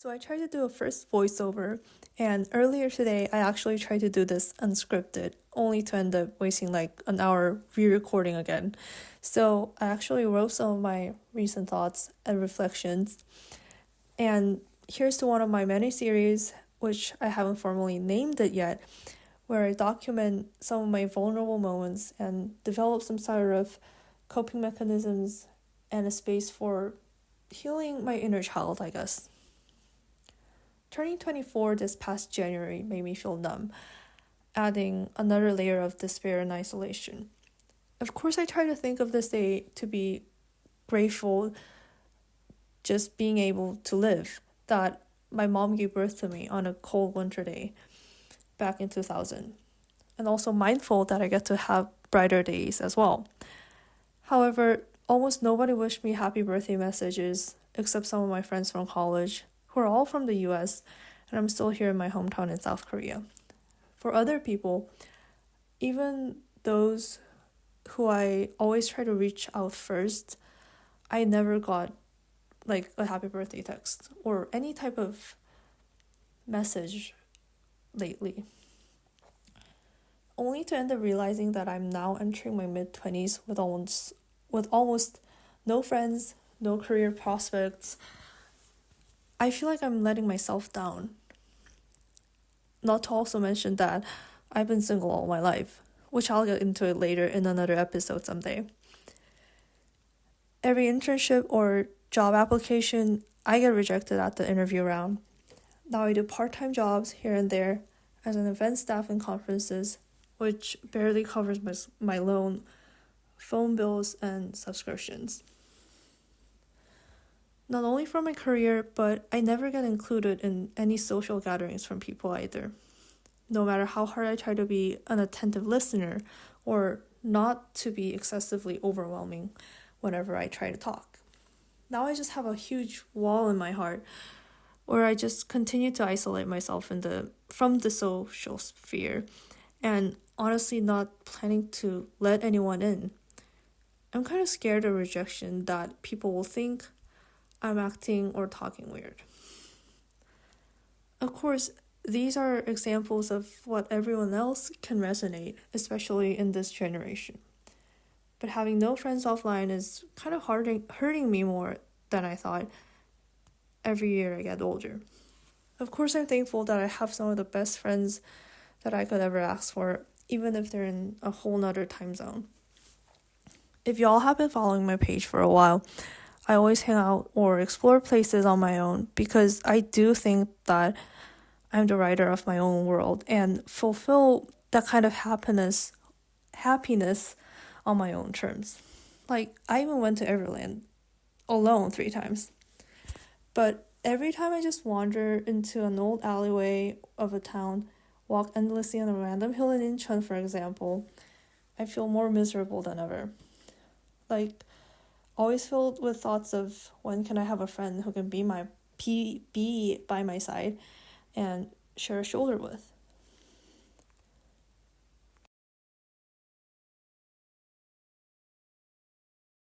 So I tried to do a first voiceover, and earlier today I actually tried to do this unscripted, only to end up wasting like an hour re-recording again. So I actually wrote some of my recent thoughts and reflections, and here's to one of my many series, which I haven't formally named it yet, where I document some of my vulnerable moments and develop some sort of coping mechanisms and a space for healing my inner child, I guess. Turning 24 this past January made me feel numb, adding another layer of despair and isolation. Of course, I try to think of this day to be grateful just being able to live, that my mom gave birth to me on a cold winter day back in 2000, and also mindful that I get to have brighter days as well. However, almost nobody wished me happy birthday messages except some of my friends from college, who are all from the US, and I'm still here in my hometown in South Korea. For other people, even those who I always try to reach out first, I never got like a happy birthday text or any type of message lately. Only to end up realizing that I'm now entering my mid-20s with almost no friends, no career prospects. I feel like I'm letting myself down. Not to also mention that I've been single all my life, which I'll get into it later in another episode someday. Every internship or job application, I get rejected at the interview round. Now I do part-time jobs here and there as an event staff in conferences, which barely covers my loan, phone bills, and subscriptions. Not only for my career, but I never get included in any social gatherings from people either. No matter how hard I try to be an attentive listener or not to be excessively overwhelming whenever I try to talk. Now I just have a huge wall in my heart where I just continue to isolate myself from the social sphere and honestly not planning to let anyone in. I'm kind of scared of rejection, that people will think I'm acting or talking weird. Of course, these are examples of what everyone else can resonate, especially in this generation. But having no friends offline is kind of hurting me more than I thought every year I get older. Of course, I'm thankful that I have some of the best friends that I could ever ask for, even if they're in a whole nother time zone. If y'all have been following my page for a while, I always hang out or explore places on my own because I do think that I'm the writer of my own world and fulfill that kind of happiness on my own terms. Like, I even went to Everland alone 3 times. But every time I just wander into an old alleyway of a town, walk endlessly on a random hill in Incheon, for example, I feel more miserable than ever. Like, always filled with thoughts of when can I have a friend who can be by my side and share a shoulder with.